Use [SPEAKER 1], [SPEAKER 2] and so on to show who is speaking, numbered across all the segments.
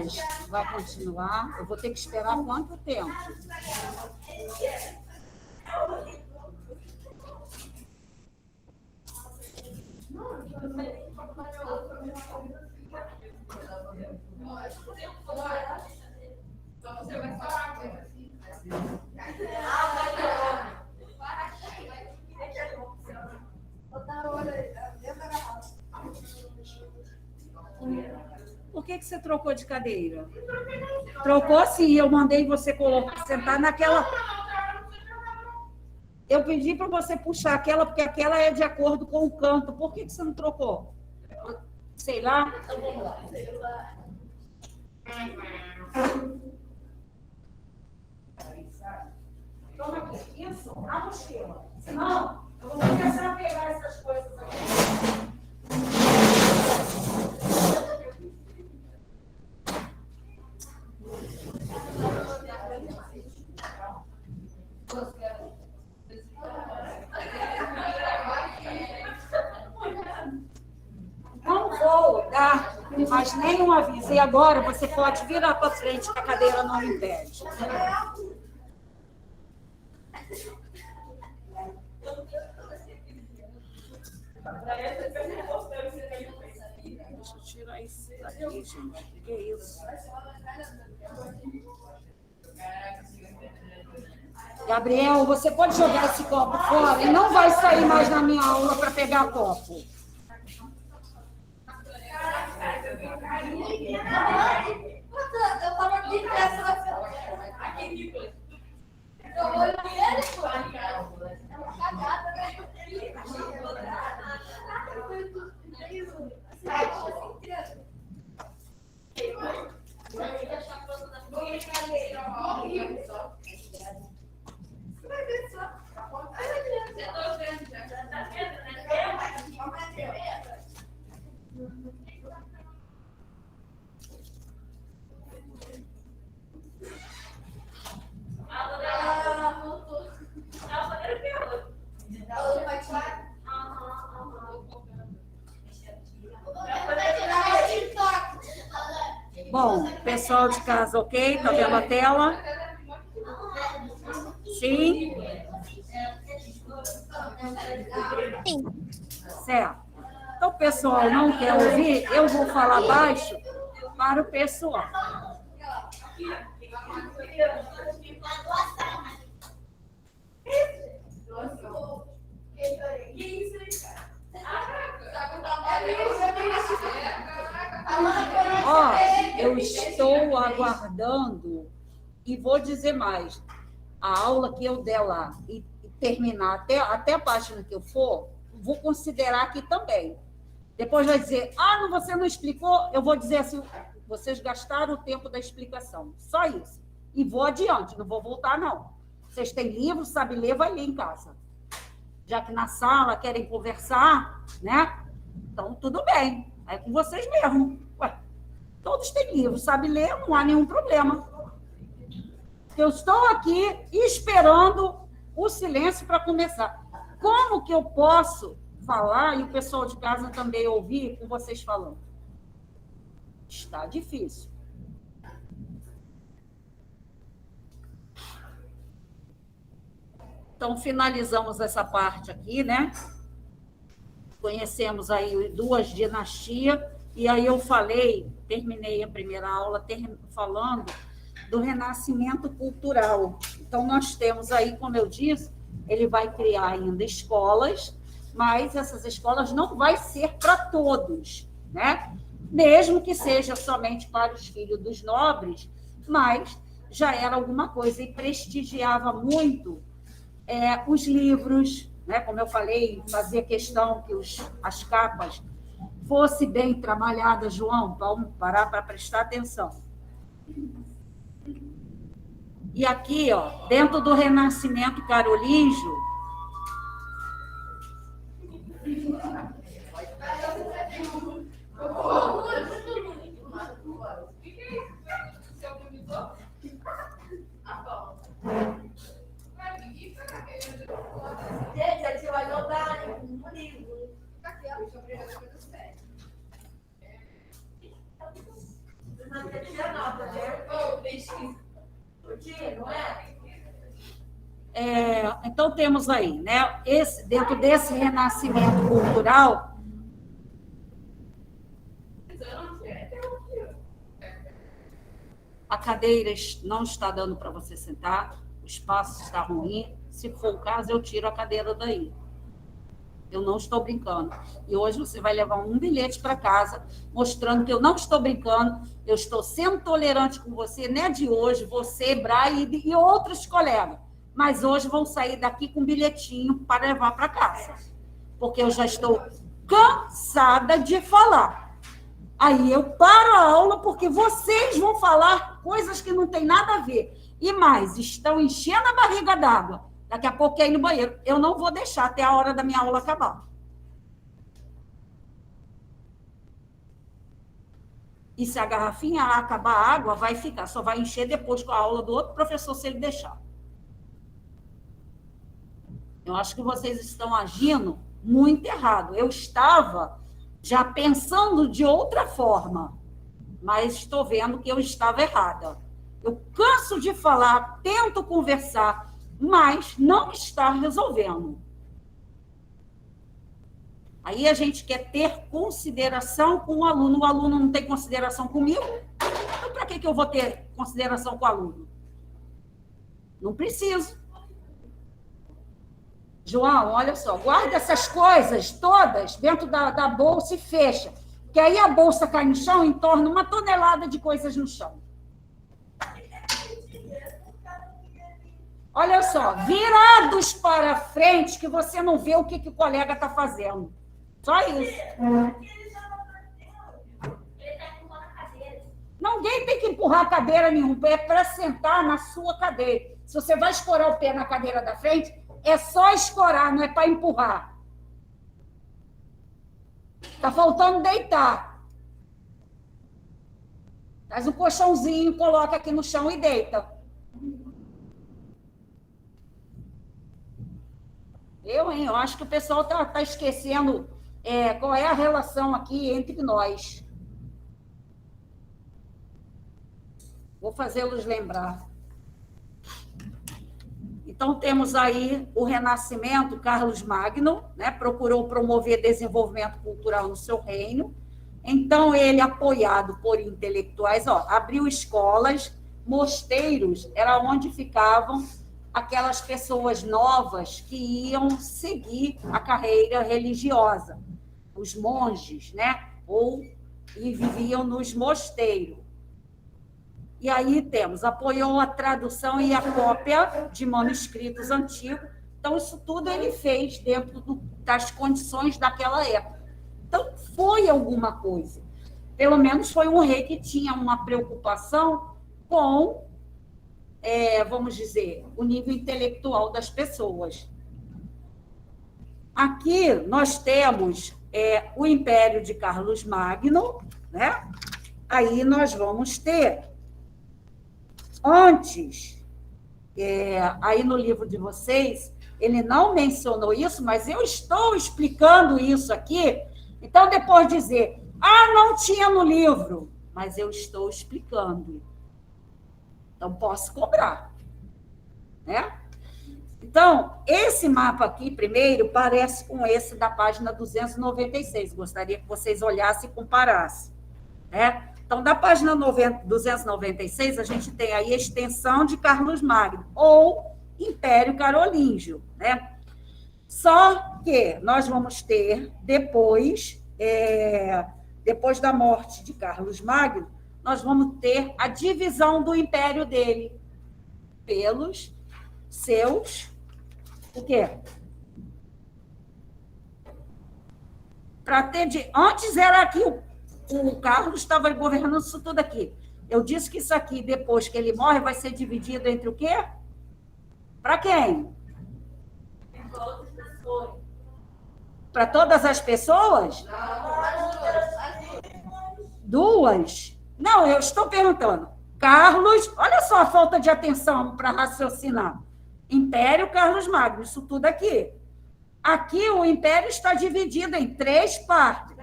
[SPEAKER 1] mas vai continuar. Eu vou ter que esperar quanto tempo? Por que você trocou de cadeira? Trocou sim, eu mandei você colocar, sentar naquela. Eu pedi para você puxar aquela, porque aquela é de acordo com o canto. Por que você não trocou? Sei lá. Toma aqui. Isso, a mochila. Senão, eu vou começar a pegar essas coisas aqui. Não vou dar mais nenhum aviso. E agora você pode virar para frente, que a cadeira não impede. Deixa eu tirar isso daqui, gente. Que isso? Gabriel, você pode jogar esse copo fora e não vai sair mais na minha aula para pegar copo.
[SPEAKER 2] Eu estava aqui nessa. Eu olhei ele, pô. É uma cagada, né?
[SPEAKER 1] Bom, pessoal de casa, ok? Tá vendo a tela? Sim?
[SPEAKER 3] Sim.
[SPEAKER 1] Certo. Então, o pessoal não quer ouvir, eu vou falar baixo para o pessoal. Ó, eu estou aguardando e vou dizer mais. A aula que eu der lá e terminar até a página que eu for, vou considerar aqui também. Depois vai dizer, não, você não explicou, eu vou dizer assim, vocês gastaram o tempo da explicação. Só isso. E vou adiante, não vou voltar, não. Vocês têm livro, sabe ler, vai ler em casa. Já que na sala querem conversar, né? Então, tudo bem. É com vocês mesmo. Ué, todos têm livro, sabe ler, não há nenhum problema. Eu estou aqui esperando o silêncio para começar. Como que eu posso falar e o pessoal de casa também ouvir com vocês falando? Está difícil. Então, finalizamos essa parte aqui, né? Conhecemos aí 2 dinastias, e aí eu terminei a primeira aula falando do renascimento cultural. Então, nós temos aí, como eu disse, ele vai criar ainda escolas, mas essas escolas não vai ser para todos, né? Mesmo que seja somente para os filhos dos nobres, mas já era alguma coisa e prestigiava muito os livros, né? Como eu falei, fazia questão que as capas fossem bem trabalhadas, João, vamos parar para prestar atenção. E aqui, ó, dentro do Renascimento Carolíngio,
[SPEAKER 2] Gente, a gente vai jogar no livro. Aqui, ó.
[SPEAKER 1] Então, temos aí, né, dentro desse renascimento cultural, a cadeira não está dando para você sentar, o espaço está ruim, se for o caso, eu tiro a cadeira daí. Eu não estou brincando. E hoje você vai levar um bilhete para casa, mostrando que eu não estou brincando, eu estou sendo tolerante com você, não é de hoje, você, Braille e outros colegas. Mas hoje vão sair daqui com um bilhetinho para levar para casa. Porque eu já estou cansada de falar. Aí eu paro a aula porque vocês vão falar coisas que não tem nada a ver. E mais, estão enchendo a barriga d'água. Daqui a pouco quer ir no banheiro. Eu não vou deixar até a hora da minha aula acabar. E se a garrafinha acabar a água, vai ficar. Só vai encher depois com a aula do outro professor, se ele deixar. Eu acho que vocês estão agindo muito errado. Eu estava já pensando de outra forma, mas estou vendo que eu estava errada. Eu canso de falar, tento conversar, mas não está resolvendo. Aí a gente quer ter consideração com o aluno não tem consideração comigo, então para que eu vou ter consideração com o aluno? Não preciso. João, olha só, guarda essas coisas todas dentro da bolsa e fecha, que aí a bolsa cai no chão e torna 1 tonelada de coisas no chão. Olha só, virados para frente, que você não vê o que o colega está fazendo. Só isso. Ninguém tem que empurrar cadeira nenhuma, é para sentar na sua cadeira. Se você vai escorar o pé na cadeira da frente, é só escorar, não é para empurrar. Está faltando deitar. Faz um colchãozinho, coloca aqui no chão e deita. Eu acho que o pessoal está esquecendo qual é a relação aqui entre nós. Vou fazê-los lembrar. Então, temos aí o Renascimento, Carlos Magno, né, procurou promover desenvolvimento cultural no seu reino. Então, ele, apoiado por intelectuais, abriu escolas, mosteiros, era onde ficavam aquelas pessoas novas que iam seguir a carreira religiosa, os monges, né? E viviam nos mosteiros. E aí apoiou a tradução e a cópia de manuscritos antigos. Então, isso tudo ele fez dentro das condições daquela época. Então, foi alguma coisa. Pelo menos foi um rei que tinha uma preocupação com vamos dizer, o nível intelectual das pessoas. Aqui nós temos o Império de Carlos Magno, né? Aí nós vamos ter, antes, aí no livro de vocês, ele não mencionou isso, mas eu estou explicando isso aqui, então depois dizer, não tinha no livro, mas eu estou explicando. Então, posso cobrar, né? Então, esse mapa aqui, primeiro, parece com esse da página 296. Gostaria que vocês olhassem e comparassem, né? Então, da página 296, a gente tem aí a extensão de Carlos Magno, ou Império Carolíngio, né? Só que nós vamos ter, depois da morte de Carlos Magno, nós vamos ter a divisão do império dele pelos seus... O quê? Antes era aqui, o Carlos estava governando isso tudo aqui. Eu disse que isso aqui, depois que ele morre, vai ser dividido entre o quê? Para quem? Para todas as pessoas? Duas? Não, eu estou perguntando. Carlos, olha só a falta de atenção para raciocinar. Império Carlos Magno, isso tudo aqui. Aqui o império está dividido em 3 partes.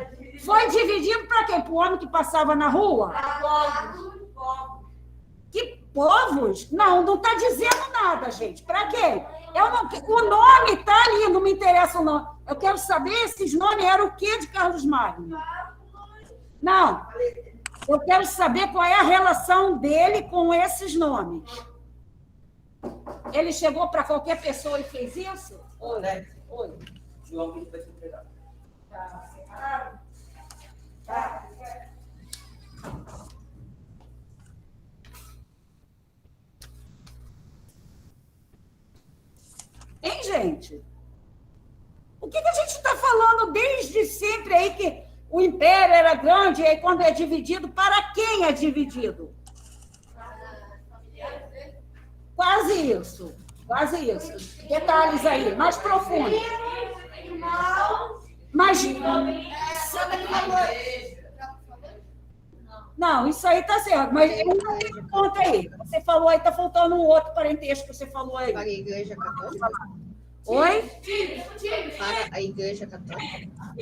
[SPEAKER 1] Foi dividido para quê? Para o homem que passava na rua? Povos? Não está dizendo nada, gente. Para quem? O nome está ali, não me interessa o nome. Eu quero saber esses nomes eram o quê de Carlos Magno? Não. Eu quero saber qual é a relação dele com esses nomes. Ele chegou para qualquer pessoa e fez isso? Oi. Oi.
[SPEAKER 4] João que vai se entregar.
[SPEAKER 1] Tá. Hein, gente? O que a gente está falando desde sempre aí que o império era grande e aí quando é dividido, para quem é dividido? Quase isso. Quase isso. Detalhes aí, mais profundos. Mas... Não, isso aí está certo, mas eu não tenho conta aí. Você falou aí, está faltando um outro parentesco que você falou aí.
[SPEAKER 5] Para a Igreja Católica?
[SPEAKER 1] Oi?
[SPEAKER 5] Para a Igreja Católica?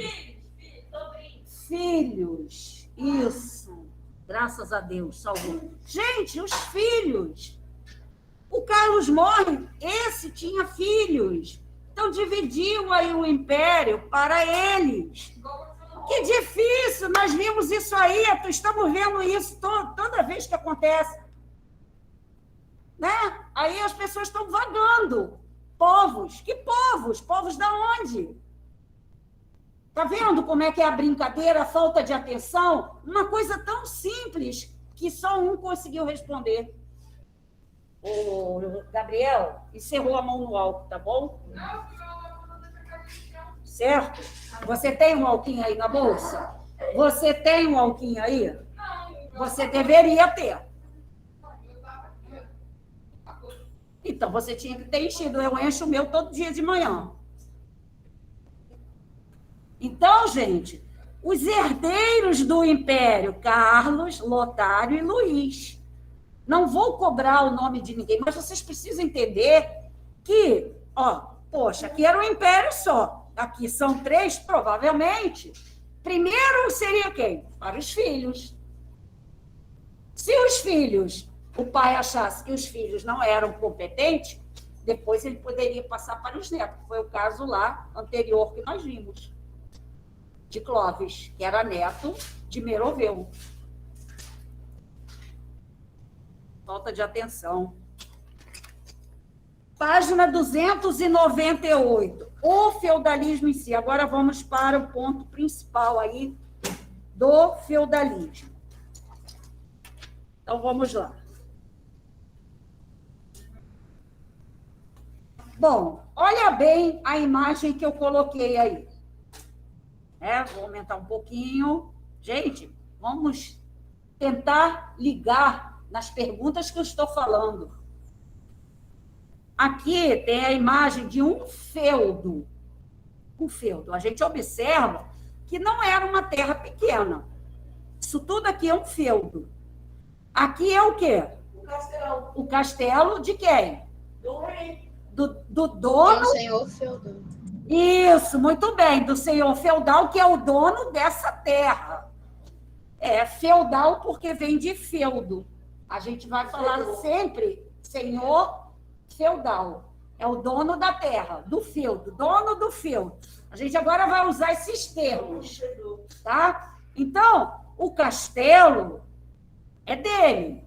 [SPEAKER 1] Filhos, isso. Graças a Deus, salvou. Gente, os filhos. O Carlos morre, esse tinha filhos. Então, dividiu aí o império para eles. Que difícil, nós vimos isso aí, estamos vendo isso toda vez que acontece. Né? Aí as pessoas estão vagando. Povos, que povos? Povos da onde? Está vendo como é que é a brincadeira, a falta de atenção? Uma coisa tão simples que só um conseguiu responder. O Gabriel encerrou a mão no alto, tá bom? Certo? Você tem um alquinho aí na bolsa? Você tem um alquinho aí? Você deveria ter. Então, você tinha que ter enchido. Eu encho o meu todo dia de manhã. Então, gente, os herdeiros do Império, Carlos, Lotário e Luís. Não vou cobrar o nome de ninguém, mas vocês precisam entender que, poxa, aqui era um império só. Aqui são 3, provavelmente. Primeiro seria quem? Para os filhos. Se os filhos, o pai achasse que os filhos não eram competentes, depois ele poderia passar para os netos. Foi o caso lá anterior que nós vimos. De Clóvis, que era neto de Meroveu. Falta de atenção. Página 298. O feudalismo em si. Agora vamos para o ponto principal aí do feudalismo. Então, vamos lá. Bom, olha bem a imagem que eu coloquei aí. Vou aumentar um pouquinho. Gente, vamos tentar ligar nas perguntas que eu estou falando. Aqui tem a imagem de um feudo. Um feudo. A gente observa que não era uma terra pequena. Isso tudo aqui é um feudo. Aqui é o quê?
[SPEAKER 2] O castelo.
[SPEAKER 1] O castelo de quem?
[SPEAKER 2] Do rei.
[SPEAKER 1] Do dono.
[SPEAKER 5] É o senhor feudal.
[SPEAKER 1] Isso, muito bem, do senhor feudal, que é o dono dessa terra. É feudal porque vem de feudo. A gente vai falar sempre senhor feudal. É o dono da terra, do feudo, dono do feudo. A gente agora vai usar esses termos, tá? Então, o castelo é dele.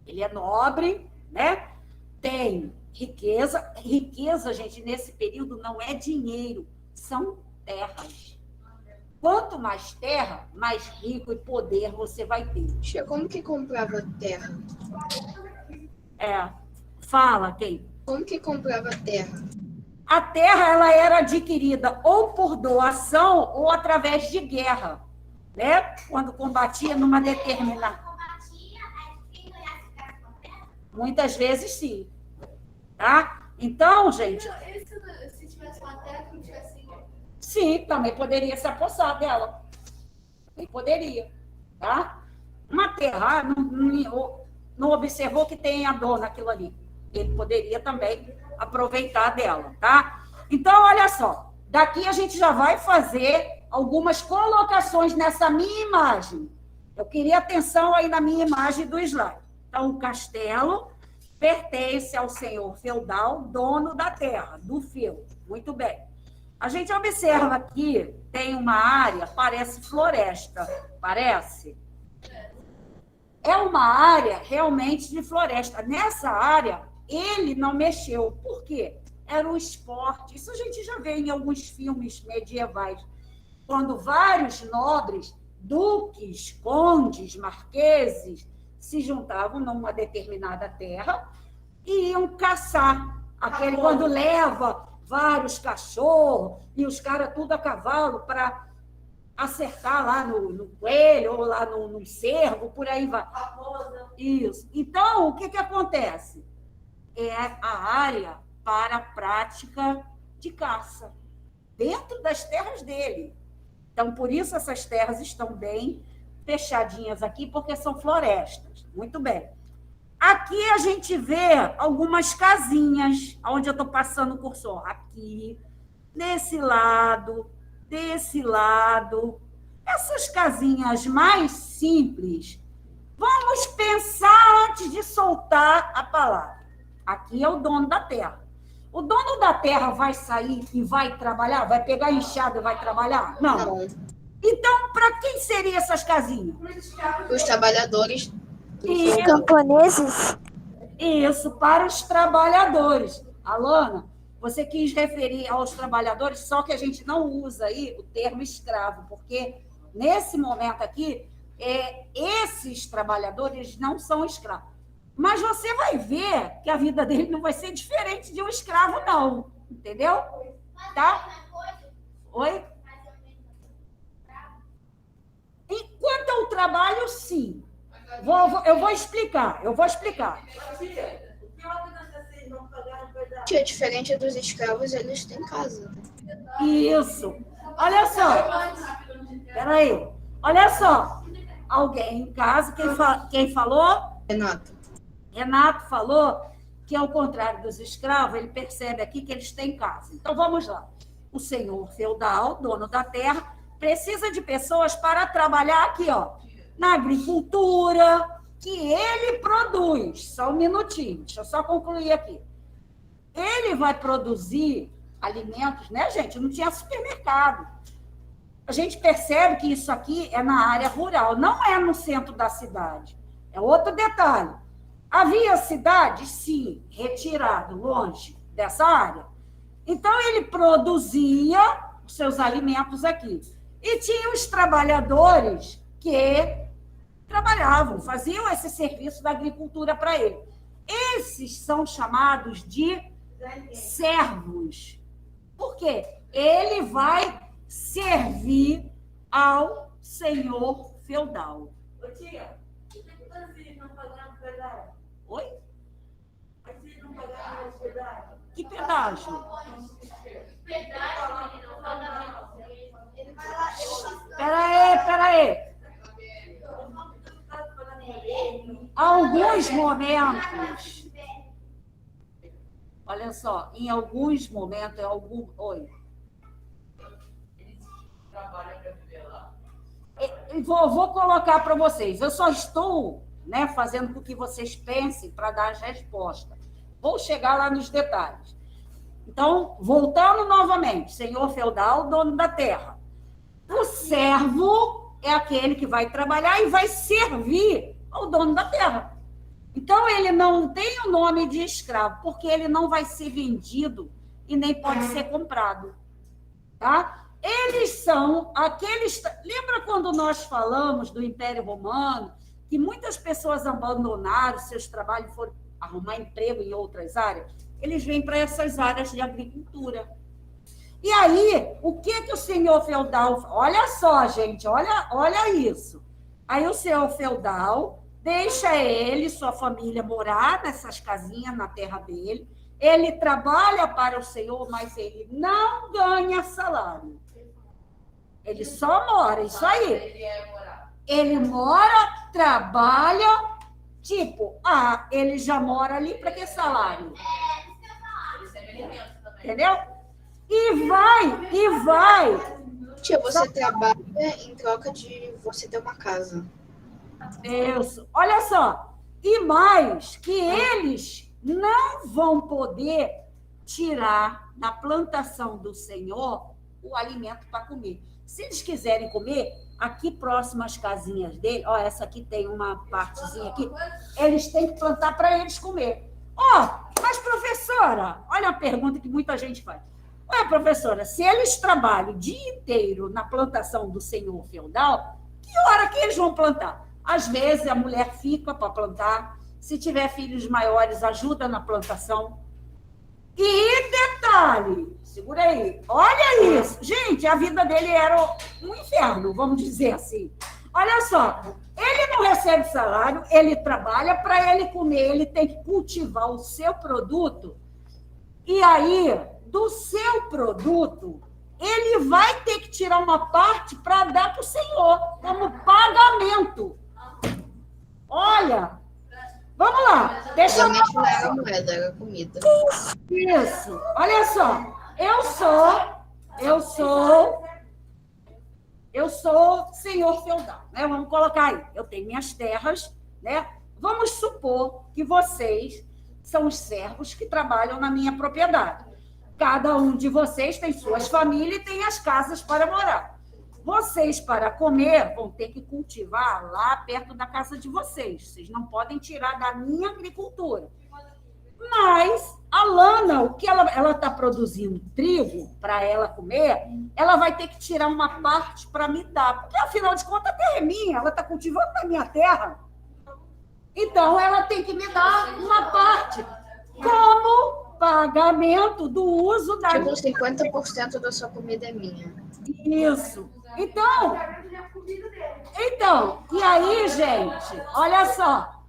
[SPEAKER 1] Ele é nobre, né? Tem riqueza. Riqueza, gente, nesse período não é dinheiro, são terras. Quanto mais terra, mais rico e poder você vai ter.
[SPEAKER 5] Tia, como que comprava terra?
[SPEAKER 1] Fala, quem?
[SPEAKER 5] Como que comprava terra?
[SPEAKER 1] A terra ela era adquirida ou por doação ou através de guerra, né? Quando combatia numa determinada... Muitas vezes, sim. Tá? Então, gente...
[SPEAKER 2] Se tivesse uma terra que não tivesse...
[SPEAKER 1] Sim, também poderia se apossar dela. Também poderia. Tá? Uma terra, não observou que tem a dona aquilo ali. Ele poderia também aproveitar dela, tá? Então, olha só. Daqui a gente já vai fazer algumas colocações nessa minha imagem. Eu queria atenção aí na minha imagem do slide, Então, o castelo pertence ao senhor feudal, dono da terra, do feudo. Muito bem. A gente observa aqui, tem uma área, parece floresta, parece? É uma área realmente de floresta. Nessa área, ele não mexeu. Por quê? Era um esporte. Isso a gente já vê em alguns filmes medievais, quando vários nobres, duques, condes, marqueses, se juntavam numa determinada terra e iam caçar. Aquele quando leva vários cachorros e os caras tudo a cavalo para acertar lá no coelho ou lá no cervo, por aí vai. Isso. Então, o que acontece? É a área para a prática de caça, dentro das terras dele. Então, por isso essas terras estão bem fechadinhas aqui, porque são florestas. Muito bem. Aqui a gente vê algumas casinhas, onde eu estou passando o cursor. Aqui, desse lado. Essas casinhas mais simples, vamos pensar antes de soltar a palavra. Aqui é o dono da terra. O dono da terra vai sair e vai trabalhar? Vai pegar a enxada e vai trabalhar? Não. Então, para quem seriam essas casinhas?
[SPEAKER 5] Os trabalhadores.
[SPEAKER 3] Os camponeses.
[SPEAKER 1] Isso, para os trabalhadores. Alana, você quis referir aos trabalhadores, só que a gente não usa aí o termo escravo, porque nesse momento aqui, esses trabalhadores não são escravos. Mas você vai ver que a vida dele não vai ser diferente de um escravo, não. Entendeu? Tá? Oi? Enquanto eu trabalho, sim. Eu vou explicar.
[SPEAKER 5] Que é diferente dos escravos, eles têm casa.
[SPEAKER 1] Isso. Olha só. Peraí. Olha só. Alguém em casa, quem falou? Renato falou que, ao contrário dos escravos, ele percebe aqui que eles têm casa. Então, vamos lá. O senhor feudal, dono da terra, precisa de pessoas para trabalhar aqui, ó, na agricultura, que ele produz. Só um minutinho, deixa eu só concluir aqui. Ele vai produzir alimentos, né, gente? Não tinha supermercado. A gente percebe que isso aqui é na área rural, não é no centro da cidade. É outro detalhe. Havia cidades, sim, retirado, longe dessa área. Então, ele produzia os seus alimentos aqui. E tinha os trabalhadores que trabalhavam, faziam esse serviço da agricultura para ele. Esses são chamados de servos. Por quê? Ele vai servir ao senhor feudal.
[SPEAKER 4] Ô, tia, por que vocês não pagaram pedágio?
[SPEAKER 1] Oi?
[SPEAKER 4] Vocês não pagaram pedágio?
[SPEAKER 1] Que pedágio? Peraí. Alguns momentos. Olha só, em alguns momentos, Oi.
[SPEAKER 4] Eles trabalham para viver lá.
[SPEAKER 1] Vou colocar para vocês. Eu só estou, né, fazendo com que vocês pensem para dar as respostas. Vou chegar lá nos detalhes. Então, voltando novamente, senhor feudal, dono da terra. O servo é aquele que vai trabalhar e vai servir ao dono da terra. Então, ele não tem o nome de escravo, porque ele não vai ser vendido e nem pode ser comprado. Tá? Eles são aqueles... Lembra quando nós falamos do Império Romano, que muitas pessoas abandonaram seus trabalhos e foram arrumar emprego em outras áreas? Eles vêm para essas áreas de agricultura. E aí, o que o senhor feudal... Olha só, gente, olha isso. Aí o senhor feudal deixa ele, sua família, morar nessas casinhas na terra dele. Ele trabalha para o senhor, mas ele não ganha salário. Ele só mora, isso aí. Ele mora, trabalha, tipo, ele já mora ali, para que salário? Entendeu? E vai.
[SPEAKER 5] Tia, você trabalha em troca de você ter uma casa.
[SPEAKER 1] Isso. Olha só. E mais, que eles não vão poder tirar da plantação do Senhor o alimento para comer. Se eles quiserem comer, aqui próximo às casinhas dele, ó, essa aqui tem uma partezinha aqui, eles têm que plantar para eles comer. Mas professora, olha a pergunta que muita gente faz. Olha, professora, se eles trabalham o dia inteiro na plantação do senhor feudal, que hora que eles vão plantar? Às vezes a mulher fica para plantar, se tiver filhos maiores, ajuda na plantação. E detalhe, segura aí, olha isso. Gente, a vida dele era um inferno, vamos dizer assim. Olha só, ele não recebe salário, ele trabalha para ele comer, ele tem que cultivar o seu produto. E aí, do seu produto, ele vai ter que tirar uma parte para dar para o Senhor, como pagamento. Olha, vamos lá, deixa eu...
[SPEAKER 5] Antigamente não era moeda, era comida.
[SPEAKER 1] Isso, olha só, eu sou senhor feudal, né? Vamos colocar aí, eu tenho minhas terras, né? Vamos supor que vocês são os servos que trabalham na minha propriedade. Cada um de vocês tem suas famílias e tem as casas para morar. Vocês, para comer, vão ter que cultivar lá perto da casa de vocês. Vocês não podem tirar da minha agricultura. Mas a Lana, o que ela está produzindo trigo para ela comer, ela vai ter que tirar uma parte para me dar. Porque, afinal de contas, a terra é minha, ela está cultivando na minha terra. Então, ela tem que me dar uma parte como pagamento do uso da...
[SPEAKER 5] Tipo, 50% da sua comida é minha.
[SPEAKER 1] Isso. Então, e aí, gente, olha só.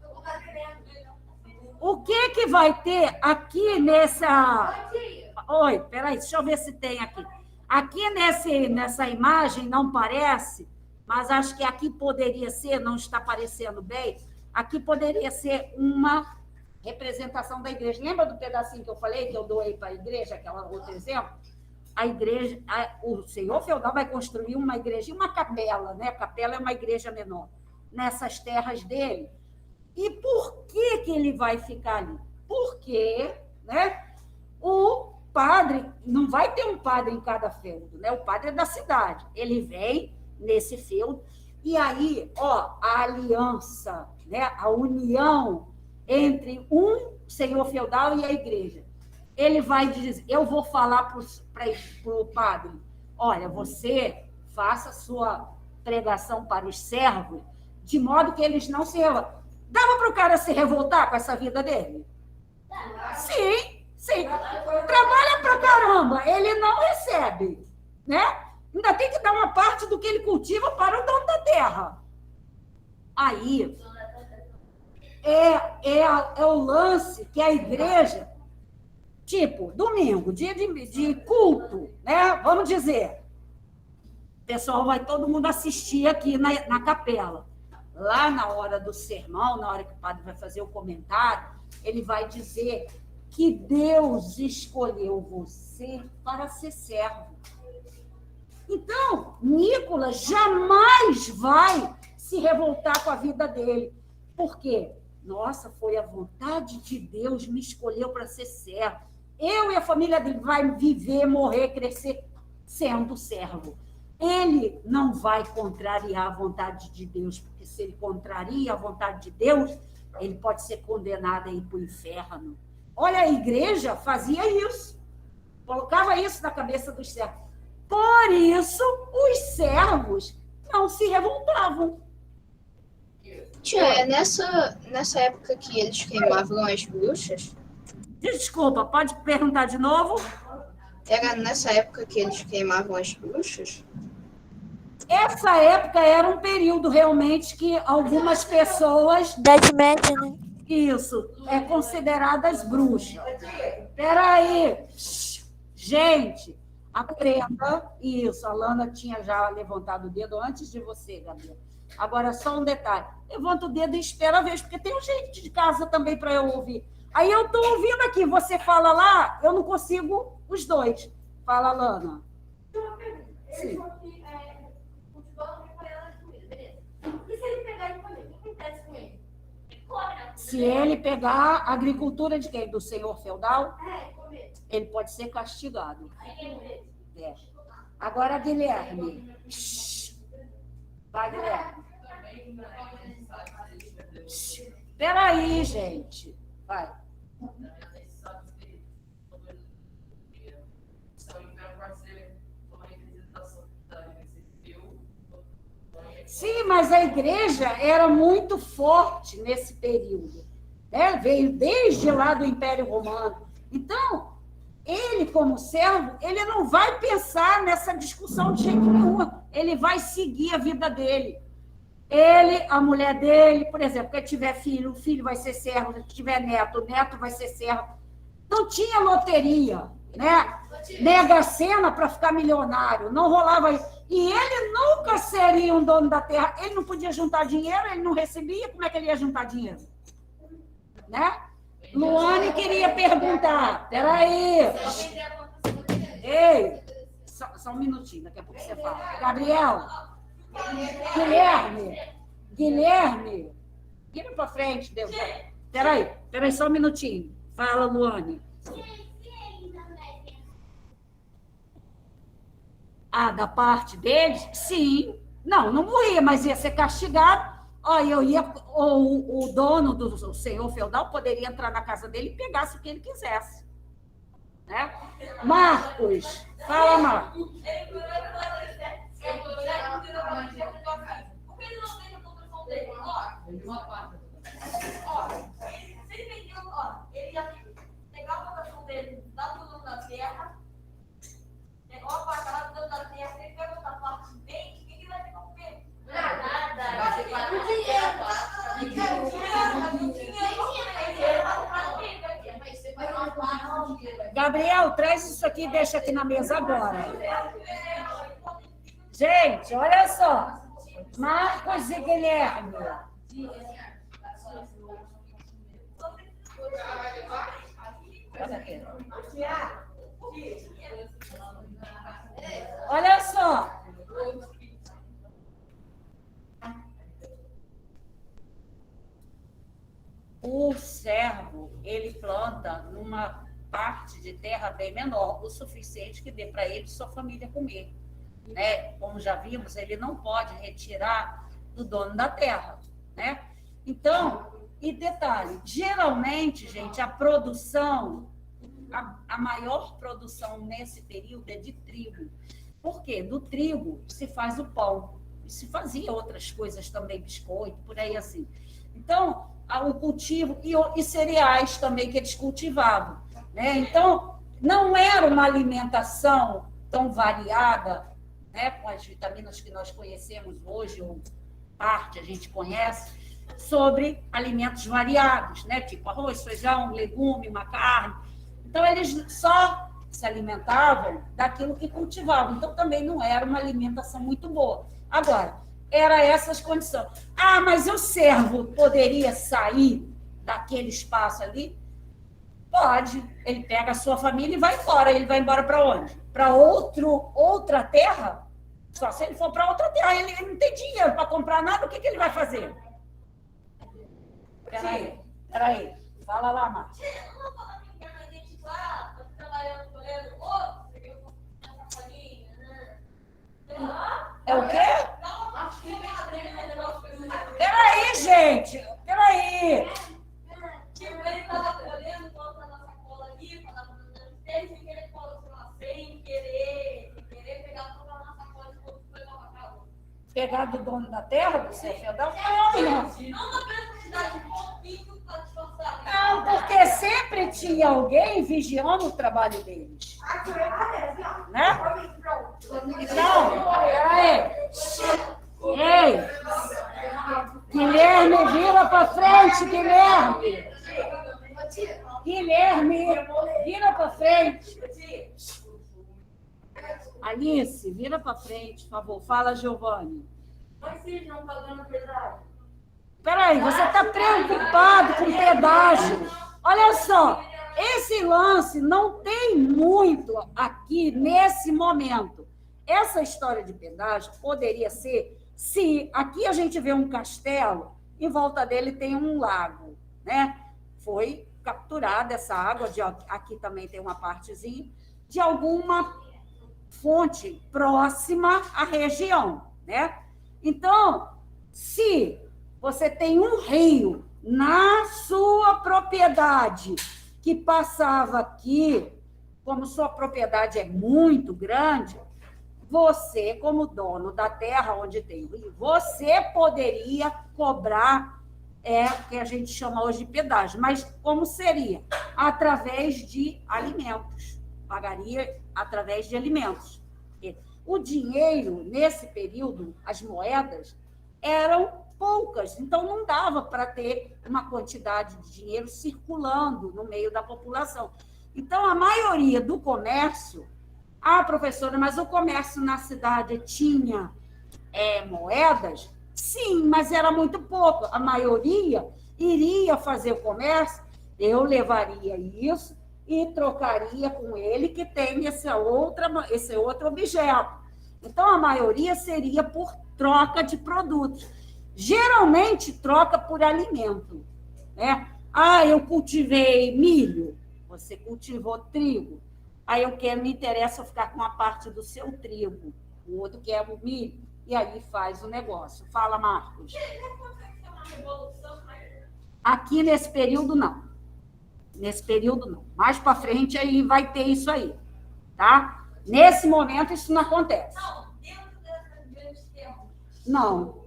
[SPEAKER 1] O que vai ter aqui nessa... Oi, peraí, deixa eu ver se tem aqui. Aqui nessa imagem não parece, mas acho que aqui poderia ser, não está aparecendo bem, aqui poderia ser uma representação da igreja. Lembra do pedacinho que eu falei, que eu doei para a igreja, aquela outro exemplo? A igreja, o senhor feudal vai construir uma igreja e uma capela, né? A capela é uma igreja menor, nessas terras dele. E por que ele vai ficar ali? Porque, né, o padre, não vai ter um padre em cada feudo, né? O padre é da cidade. Ele vem nesse feudo, e aí, a aliança, né, a união entre um senhor feudal e a igreja. Ele vai dizer, eu vou falar para o padre, olha, você faça a sua pregação para os servos, de modo que eles não se revoltem. Dava para o cara se revoltar com essa vida dele? Sim. Trabalha para caramba, ele não recebe, né? Ainda tem que dar uma parte do que ele cultiva para o dono da terra. Aí, é o lance que a igreja, tipo, domingo, dia de culto, né? Vamos dizer, o pessoal vai todo mundo assistir aqui na capela. Lá na hora do sermão, na hora que o padre vai fazer o comentário, ele vai dizer que Deus escolheu você para ser servo. Então, Nicolas jamais vai se revoltar com a vida dele. Por quê? Nossa, foi a vontade de Deus, me escolheu para ser servo. Eu e a família dele vai viver, morrer, crescer sendo servo. Ele não vai contrariar a vontade de Deus, porque se ele contraria a vontade de Deus, ele pode ser condenado a ir para o inferno. Olha, a igreja fazia isso, colocava isso na cabeça dos servos. Por isso, os servos não se revoltavam.
[SPEAKER 5] Tia, nessa época que eles queimavam as bruxas?
[SPEAKER 1] Desculpa, pode perguntar de novo?
[SPEAKER 5] Era nessa época que eles queimavam as bruxas?
[SPEAKER 1] Essa época era um período realmente que algumas pessoas...
[SPEAKER 3] Idade Média, né?
[SPEAKER 1] Isso, é consideradas bruxas. Espera aí. Gente, aprenda isso. A Lana tinha já levantado o dedo antes de você, Gabriela. Agora, só um detalhe. Levanta o dedo e espera a vez, porque tem gente de casa também para eu ouvir. Aí eu estou ouvindo aqui, você fala lá, eu não consigo os dois. Fala, Lana.
[SPEAKER 4] Sim. E se ele pegar e comer, o que acontece com ele? Cobra.
[SPEAKER 1] Se ele pegar a agricultura de quem? Do senhor feudal, ele pode ser castigado. É. Agora, Guilherme. Vai, Guilherme. Peraí, gente. Vai. Sim, mas a igreja era muito forte nesse período, né? Veio desde lá do Império Romano. Então, ele, como servo, ele não vai pensar nessa discussão de jeito nenhum. Ele vai seguir a vida dele. Ele, a mulher dele, por exemplo, quem tiver filho, o filho vai ser servo, se tiver neto, o neto vai ser servo. Não tinha loteria, né? Mega Sena para ficar milionário, não rolava isso. E ele nunca seria um dono da terra. Ele não podia juntar dinheiro, ele não recebia, como é que ele ia juntar dinheiro? Né? Luane queria perguntar. Peraí. Ei, só um minutinho, daqui a pouco você fala. Gabriel. Guilherme, vira para frente, Deus. Peraí, só um minutinho. Fala, Luane. Ah, da parte deles? Sim. Não morria, mas ia ser castigado. O dono do senhor feudal poderia entrar na casa dele e pegasse o que ele quisesse. Né? Marcos, fala, Marcos.
[SPEAKER 4] Por que ele não vende a construção dele? Se ele vendeu, ele ia pegar a construção dele, dar para o dono da terra, pegar a parte do dono da terra, ele pega essa parte de vende, o que ele vai ter para comer?
[SPEAKER 1] Gabriel, traz isso aqui e deixa aqui na mesa agora. Gente, olha só. Marcos e Guilherme. Olha só. O servo, ele planta numa parte de terra bem menor, o suficiente que dê para ele e sua família comer. Né? Como já vimos, ele não pode retirar do dono da terra. Né? Então, e detalhe, geralmente, gente, a produção, a maior produção nesse período é de trigo. Por quê? Do trigo se faz o pão. E se fazia outras coisas também, biscoito, por aí assim. Então, o cultivo e cereais também que eles cultivavam. Né? Então, não era uma alimentação tão variada, né, com as vitaminas que nós conhecemos hoje, ou parte a gente conhece, sobre alimentos variados, né, tipo arroz, feijão, legume, uma carne. Então, eles só se alimentavam daquilo que cultivavam. Então, também não era uma alimentação muito boa. Agora, era essas condições. Ah, mas o servo poderia sair daquele espaço ali? Pode. Ele pega a sua família e vai embora. Ele vai embora para onde? Para outra terra? Só se ele for para outra terra. Ele não tem dinheiro para comprar nada, o que ele vai fazer? Peraí. Fala lá, Márcia. É o quê? Peraí, gente. Peraí.
[SPEAKER 4] Ele estava olhando para nossa cola ali, sem querer pegar toda a nossa cola e foi para casa.
[SPEAKER 1] Pegar do dono da terra, do seu feudal?
[SPEAKER 4] Não na quantidade de pouquinho para disfarçar.
[SPEAKER 1] Não, porque sempre tinha alguém vigiando o trabalho deles. Né? Não, peraí. Ei, Guilherme, vira para frente, Guilherme. Guilherme, vira para frente. Alice, vira para frente, por favor. Fala, Giovanni.
[SPEAKER 4] Mas se não pagando pedágio.
[SPEAKER 1] Peraí, você está preocupado com pedágio. Olha só, esse lance não tem muito aqui nesse momento. Essa história de pedágio poderia ser se aqui a gente vê um castelo, em volta dele tem um lago, né? Foi capturada essa água, aqui também tem uma partezinha, de alguma fonte próxima à região, né? Então, se você tem um rio na sua propriedade que passava aqui, como sua propriedade é muito grande, você, como dono da terra onde tem o rio, você poderia cobrar o que a gente chama hoje de pedágio. Mas como seria? Através de alimentos. Pagaria através de alimentos. O dinheiro, nesse período, as moedas, eram poucas, então não dava para ter uma quantidade de dinheiro circulando no meio da população. Então, a maioria do comércio... Ah, professora, mas o comércio na cidade tinha moedas? Sim, mas era muito pouco. A maioria iria fazer o comércio, eu levaria isso e trocaria com ele que tem esse outro objeto. Então, a maioria seria por troca de produtos. Geralmente, troca por alimento, né? Ah, eu cultivei milho, você cultivou trigo. Aí me interessa ficar com uma parte do seu trigo, o outro quer o milho, e aí faz o negócio. Fala, Marcos. Aqui nesse período, não. Nesse período, não. Mais para frente, aí vai ter isso aí, tá? Nesse momento, isso não acontece.
[SPEAKER 4] Não, dentro dessas grandes terras.
[SPEAKER 1] Não,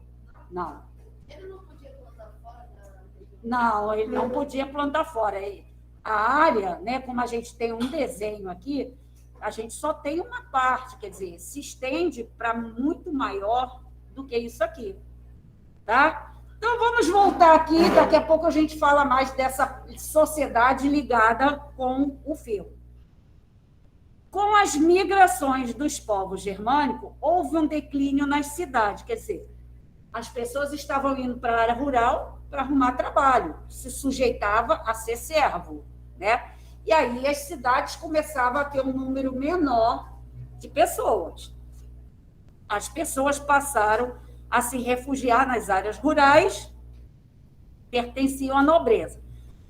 [SPEAKER 1] não.
[SPEAKER 2] Ele não podia plantar fora da...
[SPEAKER 1] Não, ele não podia plantar fora. A área, né, como a gente tem um desenho aqui, a gente só tem uma parte, quer dizer, se estende para muito maior do que isso aqui, tá? Então, vamos voltar aqui, daqui a pouco a gente fala mais dessa sociedade ligada com o feudo. Com as migrações dos povos germânicos, houve um declínio nas cidades, quer dizer, as pessoas estavam indo para a área rural para arrumar trabalho, se sujeitava a ser servo, né? E aí as cidades começavam a ter um número menor de pessoas. As pessoas passaram a se refugiar nas áreas rurais, pertenciam à nobreza.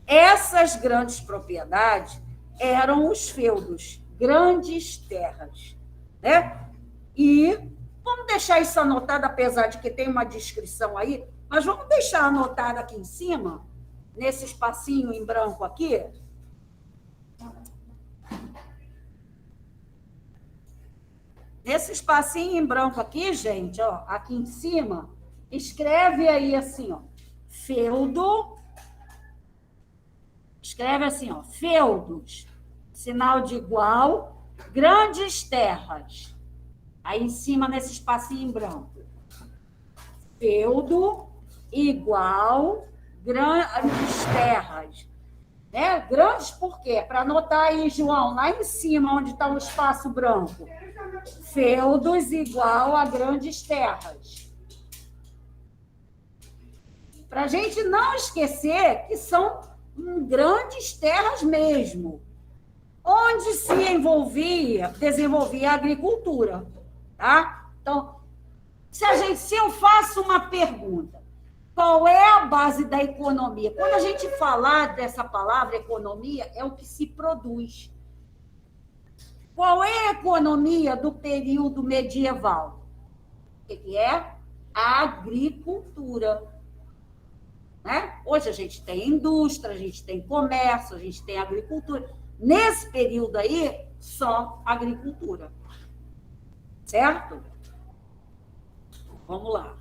[SPEAKER 1] Essas grandes propriedades eram os feudos, grandes terras, né? E vamos deixar isso anotado, apesar de que tem uma descrição aí, mas vamos deixar anotado aqui em cima, nesse espacinho em branco aqui. Nesse espacinho em branco aqui, gente, ó, aqui em cima, escreve aí assim, ó, feudo. Escreve assim, ó, feudos, sinal de igual, grandes terras. Aí em cima, nesse espacinho em branco. Feudo igual grandes terras. Né? Grandes por quê? Para anotar aí, João, lá em cima, onde está o espaço branco. Feudos igual a grandes terras. Para a gente não esquecer que são grandes terras mesmo, onde se desenvolvia a agricultura. Tá? Então, se eu faço uma pergunta, qual é a base da economia? Quando a gente falar dessa palavra economia, é o que se produz. Qual é a economia do período medieval? O que é? A agricultura. Né? Hoje a gente tem indústria, a gente tem comércio, a gente tem agricultura. Nesse período aí, só agricultura. Certo? Vamos lá.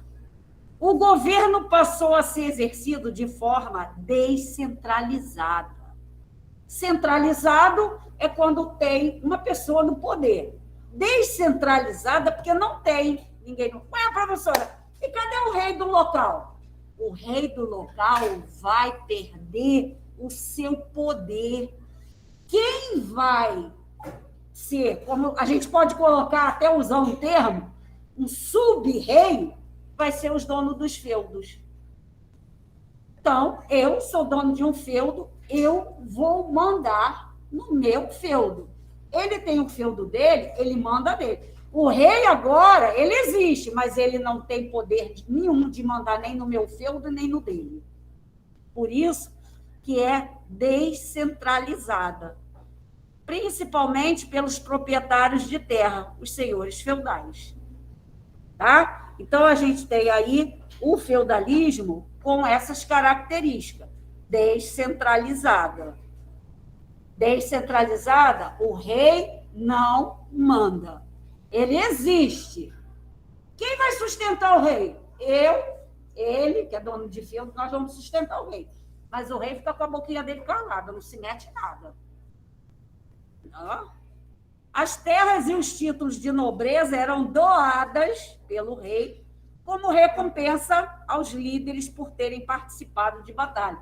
[SPEAKER 1] O governo passou a ser exercido de forma descentralizada. Centralizado é quando tem uma pessoa no poder. Descentralizada porque não tem ninguém. Ué, professora, e cadê o rei do local? O rei do local vai perder o seu poder. Quem vai ser, como a gente pode colocar, até usar um termo, um sub-rei, vai ser os donos dos feudos. Então, eu sou dono de um feudo, eu vou mandar no meu feudo. Ele tem o feudo dele, ele manda dele. O rei agora, ele existe, mas ele não tem poder nenhum de mandar nem no meu feudo, nem no dele. Por isso que é descentralizada, principalmente pelos proprietários de terra, os senhores feudais. Tá? Então, a gente tem aí o feudalismo com essas características. Descentralizada. Descentralizada, o rei não manda. Ele existe. Quem vai sustentar o rei? Ele, que é dono de feudo, nós vamos sustentar o rei. Mas o rei fica com a boquinha dele calada, não se mete nada. Não? As terras e os títulos de nobreza eram doadas pelo rei como recompensa aos líderes por terem participado de batalha.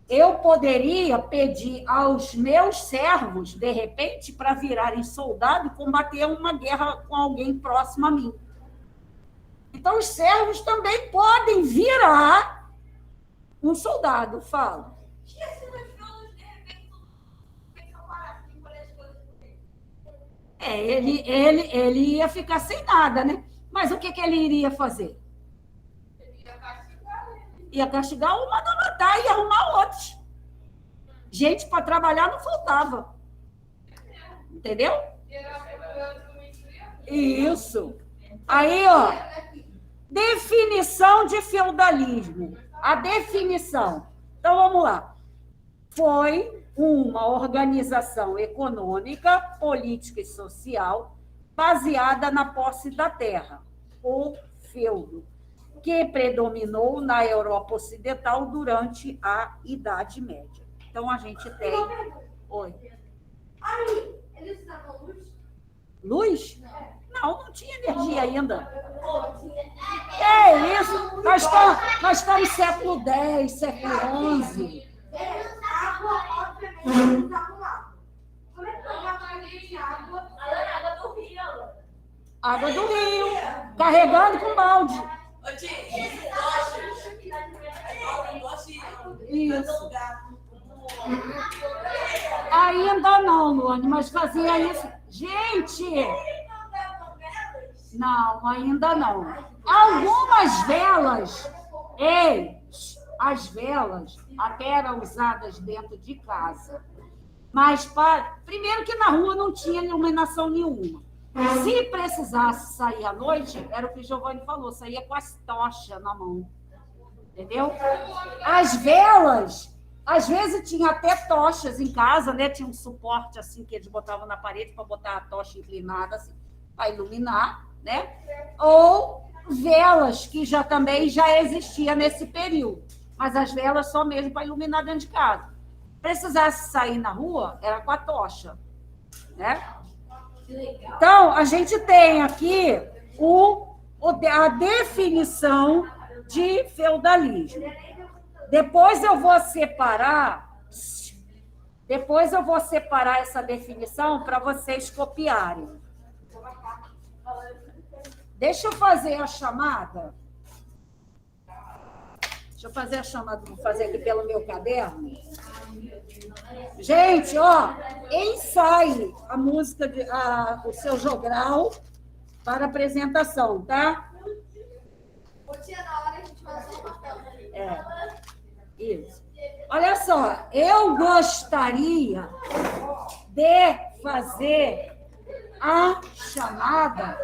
[SPEAKER 1] Eu poderia pedir aos meus servos, de repente, para virarem soldado e combater uma guerra com alguém próximo a mim. Então, os servos também podem virar um soldado, fala.
[SPEAKER 4] E assim, os filhos, de repente, pensam para assim, por as coisas do rei.
[SPEAKER 1] Ele ia ficar sem nada, né? Mas o que ele iria fazer?
[SPEAKER 4] Ele ia castigar ele.
[SPEAKER 1] Ia castigar um, mandar matar e arrumar outros. Gente para trabalhar não faltava. Entendeu? Isso. Aí, ó, definição de feudalismo. A definição. Então, vamos lá. Foi uma organização econômica, política e social baseada na posse da terra, o feudo, que predominou na Europa Ocidental durante a Idade Média. Então, a gente tem... Oi.
[SPEAKER 2] Aí, eles usavam luz?
[SPEAKER 1] Luz? Não tinha energia ainda.
[SPEAKER 2] Ou tinha?
[SPEAKER 1] É isso. Nós estamos no século X, século XI.
[SPEAKER 2] Água, obviamente, eles usavam água. Como é que pegava de água?
[SPEAKER 4] A água do rio, Alana.
[SPEAKER 1] Água do rio, carregando com balde.
[SPEAKER 6] Ô, tia, esses tochas,
[SPEAKER 1] Isso. Ainda não, Luane, mas fazia isso. Gente! Não, ainda não. Algumas velas, as velas até eram usadas dentro de casa. Mas, primeiro que na rua não tinha iluminação nenhuma. Se precisasse sair à noite, era o que o Giovanni falou, saía com as tochas na mão. Entendeu? As velas, às vezes tinha até tochas em casa, né? Tinha um suporte assim que eles botavam na parede para botar a tocha inclinada assim, para iluminar, né? Ou velas, que também já existia nesse período. Mas as velas só mesmo para iluminar dentro de casa. Precisasse sair na rua, era com a tocha, né? Então, a gente tem aqui a definição de feudalismo. Depois eu vou separar essa definição para vocês copiarem. Deixa eu fazer a chamada. Vou fazer aqui pelo meu caderno. Gente, ó, ensaie a música, o seu jogral para apresentação, tá?
[SPEAKER 2] Tia, na hora a gente faz uma papel.
[SPEAKER 1] Isso. Olha só, eu gostaria de fazer a chamada.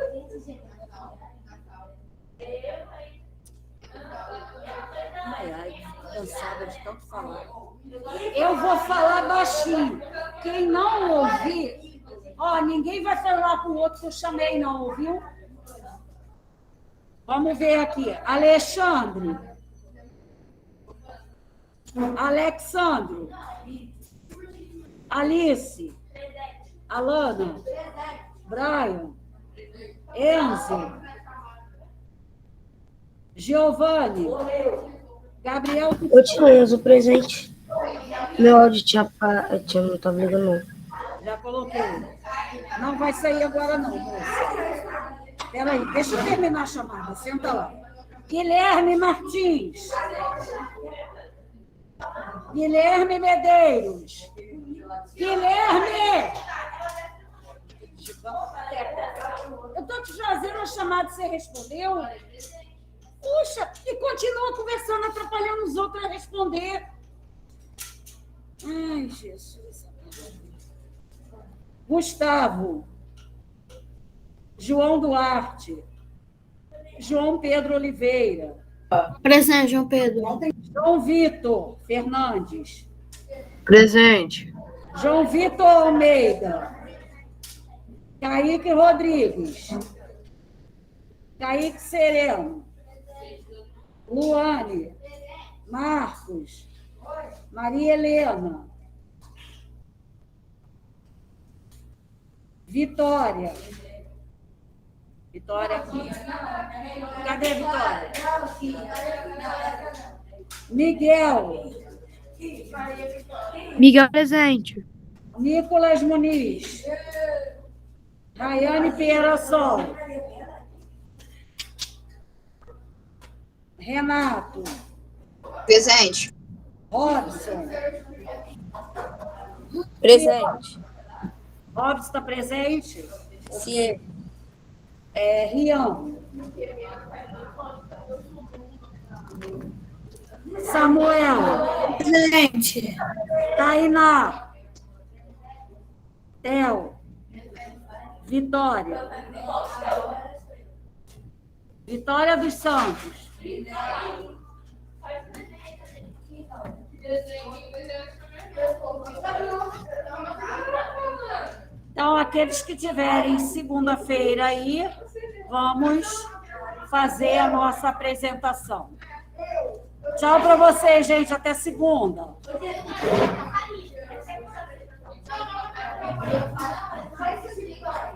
[SPEAKER 1] Ai, cansada de tanto falar. Eu vou falar baixinho. Quem não ouvir, ninguém vai falar com o outro que eu chamei, não, ouviu? Vamos ver aqui. Alexandre. Alexandro. Alice. Alana. Brian. Enzo. Giovanni. Gabriel.
[SPEAKER 7] Ô, tia, uso o presente. Meu áudio tinha não estava ligando, não.
[SPEAKER 1] Já coloquei. Não vai sair agora, não, moça. Espera aí, deixa eu terminar a chamada. Senta lá. Guilherme Martins. Guilherme Medeiros. Guilherme! Eu estou te fazendo uma chamada e você respondeu? Puxa, e continua conversando, atrapalhando os outros a responder. Ai, Jesus. Gustavo. João Duarte. João Pedro Oliveira.
[SPEAKER 7] Presente, João Pedro.
[SPEAKER 1] João Vitor Fernandes.
[SPEAKER 7] Presente.
[SPEAKER 1] João Vitor Almeida. Kaique Rodrigues. Kaique Sereno. Luane. Marcos. Maria Helena. Vitória. Vitória aqui. Cadê a Vitória? Miguel.
[SPEAKER 7] Miguel presente.
[SPEAKER 1] Nicolas Muniz. Rayane Pierassol. Renato.
[SPEAKER 5] Presente.
[SPEAKER 1] Robson.
[SPEAKER 3] Presente.
[SPEAKER 1] Robson está presente?
[SPEAKER 3] Sim.
[SPEAKER 1] Rian. Samuel.
[SPEAKER 5] Presente.
[SPEAKER 1] Tainá. Theo. Vitória. Vitória dos Santos. Então, aqueles que tiverem segunda-feira aí, vamos fazer a nossa apresentação. Tchau para vocês, gente. Até segunda.
[SPEAKER 2] Vai se ligar.